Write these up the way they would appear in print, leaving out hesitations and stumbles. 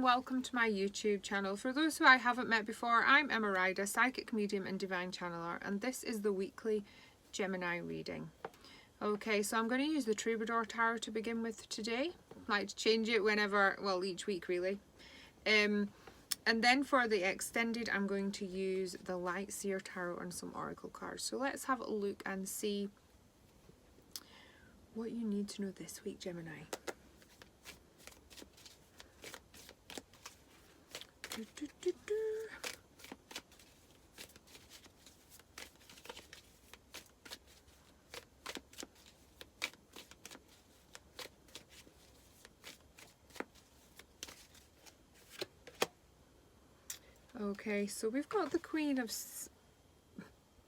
and welcome to my YouTube channel. For those who I haven't met before, I'm Emma Ryder, psychic medium and divine channeler, and this is the weekly Gemini reading. Okay, so I'm going to use the Troubadour Tarot to begin with today. I like to change it whenever, well, each week really. And then for the extended, I'm going to use the Light Seer Tarot and some Oracle cards. So let's have a look and see what you need to know this week, Gemini. Okay, so we've got the Queen of...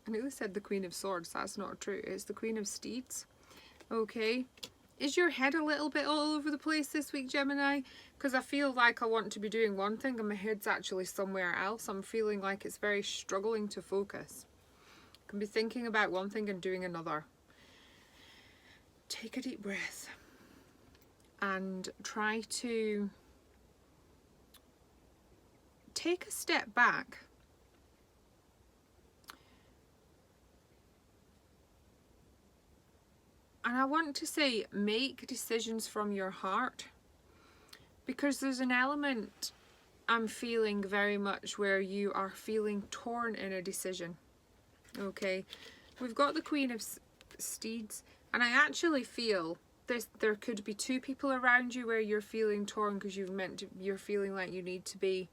I nearly said the Queen of Swords, that's not true. It's the Queen of Steeds. Okay. Is your head a little bit all over the place this week, Gemini? Because I feel like I want to be doing one thing and my head's actually somewhere else. I'm feeling like it's very struggling to focus. I can be thinking about one thing and doing another. Take a deep breath and try to take a step back. And I want to say, make decisions from your heart, because there's an element I'm feeling very much where you are feeling torn in a decision. Okay, we've got the Queen of Steeds, and I actually feel there could be two people around you where you're feeling torn because you're feeling like you need to be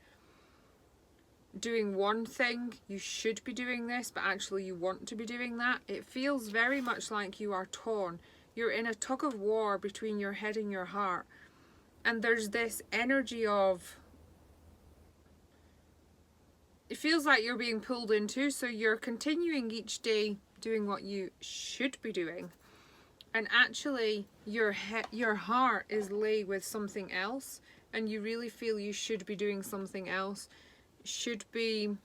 doing one thing, you should be doing this, but actually you want to be doing that. It feels very much like you are torn. You're in a tug of war between your head and your heart, and there's this energy of, it feels like you're being pulled into, so you're continuing each day doing what you should be doing, and actually your heart is laid with something else, and you really feel you should be doing something else. Should be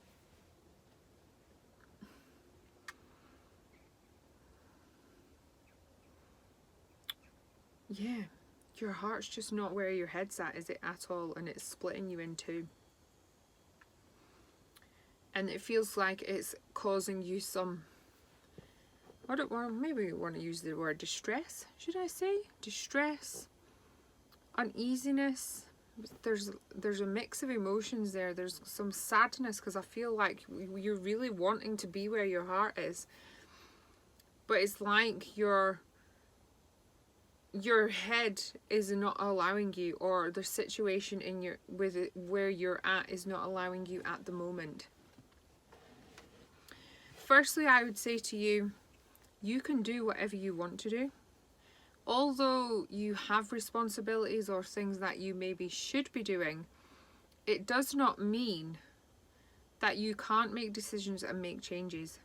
your heart's just not where your head's at, is it at all, and it's splitting you in two, and it feels like it's causing you some, I don't want, maybe we want to use the word distress, should I say distress, uneasiness. There's a mix of emotions there. There's some sadness because I feel like you're really wanting to be where your heart is, but it's like your head is not allowing you, or the situation in where you're at is not allowing you at the moment. Firstly, I would say to you, you can do whatever you want to do. Although you have responsibilities or things that you maybe should be doing, it does not mean that you can't make decisions and make changes.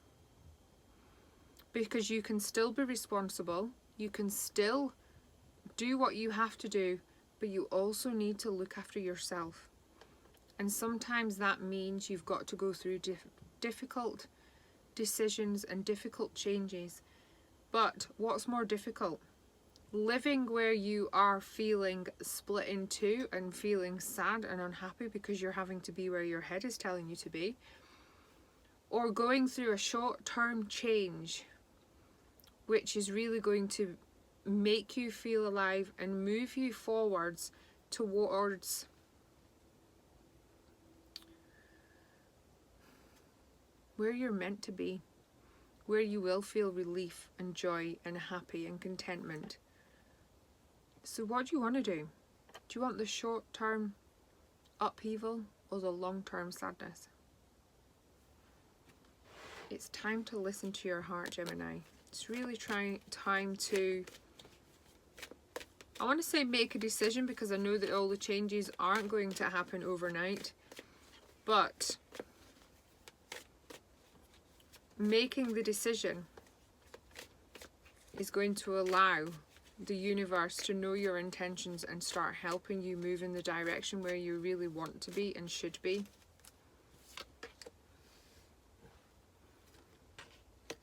Because you can still be responsible, you can still do what you have to do, but you also need to look after yourself. And sometimes that means you've got to go through difficult decisions and difficult changes. But what's more difficult? Living where you are feeling split in two and feeling sad and unhappy because you're having to be where your head is telling you to be, or going through a short-term change which is really going to make you feel alive and move you forwards towards where you're meant to be, where you will feel relief and joy and happy and contentment. So what do you want to do? Do you want the short-term upheaval or the long-term sadness? It's time to listen to your heart, Gemini. It's really time to, I want to say make a decision, because I know that all the changes aren't going to happen overnight, but making the decision is going to allow the universe to know your intentions and start helping you move in the direction where you really want to be and should be.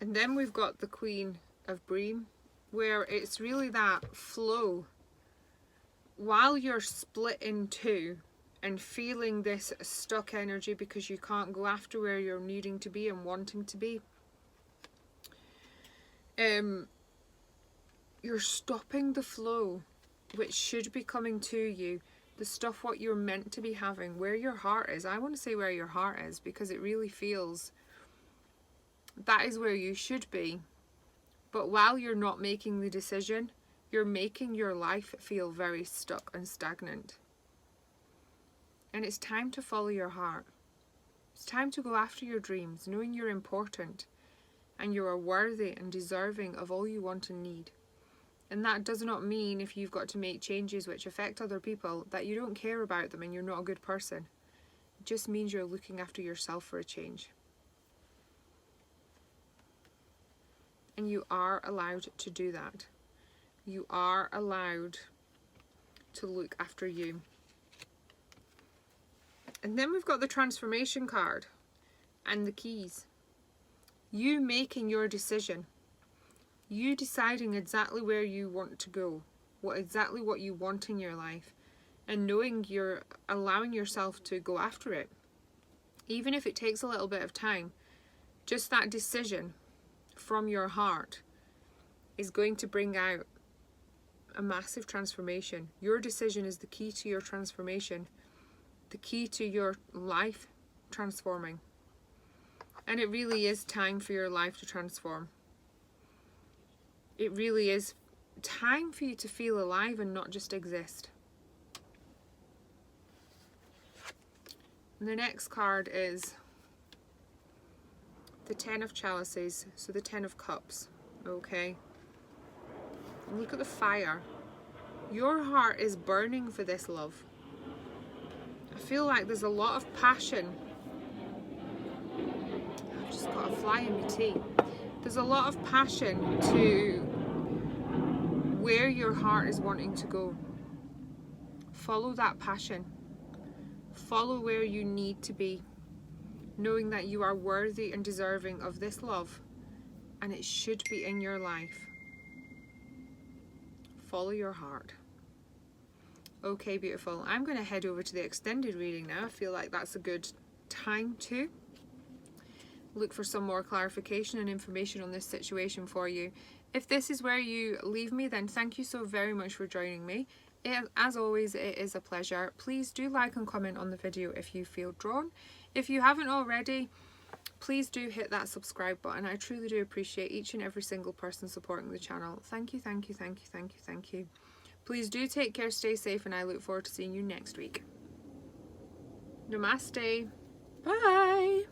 And then we've got the Queen of Bream, where it's really that flow. While you're split in two and feeling this stuck energy because you can't go after where you're needing to be and wanting to be. You're stopping the flow which should be coming to you, the stuff what you're meant to be having, where your heart is. I want to say where your heart is because it really feels that is where you should be. But while you're not making the decision, you're making your life feel very stuck and stagnant. And it's time to follow your heart. It's time to go after your dreams, knowing you're important and you are worthy and deserving of all you want and need. And that does not mean if you've got to make changes which affect other people that you don't care about them and you're not a good person. It just means you're looking after yourself for a change. And you are allowed to do that. You are allowed to look after you. And then we've got the transformation card and the keys. You making your decision. You deciding exactly where you want to go, exactly what you want in your life, and knowing you're allowing yourself to go after it. Even if it takes a little bit of time, just that decision from your heart is going to bring out a massive transformation. Your decision is the key to your transformation, the key to your life transforming. And it really is time for your life to transform. It really is time for you to feel alive and not just exist. And the next card is the Ten of Chalices, so the Ten of Cups, okay? And look at the fire. Your heart is burning for this love. I feel like there's a lot of passion. I've just got a fly in my tea. There's a lot of passion to where your heart is wanting to go. Follow that passion. Follow where you need to be, knowing that you are worthy and deserving of this love, and it should be in your life. Follow your heart. Okay, beautiful. I'm going to head over to the extended reading now. I feel like that's a good time to look for some more clarification and information on this situation for you. If this is where you leave me, then thank you so very much for joining me. As always, it is a pleasure. Please do like and comment on the video if you feel drawn. If you haven't already, please do hit that subscribe button. I truly do appreciate each and every single person supporting the channel. Thank you, thank you, thank you, thank you, thank you. Please do take care, stay safe, and I look forward to seeing you next week. Namaste. Bye.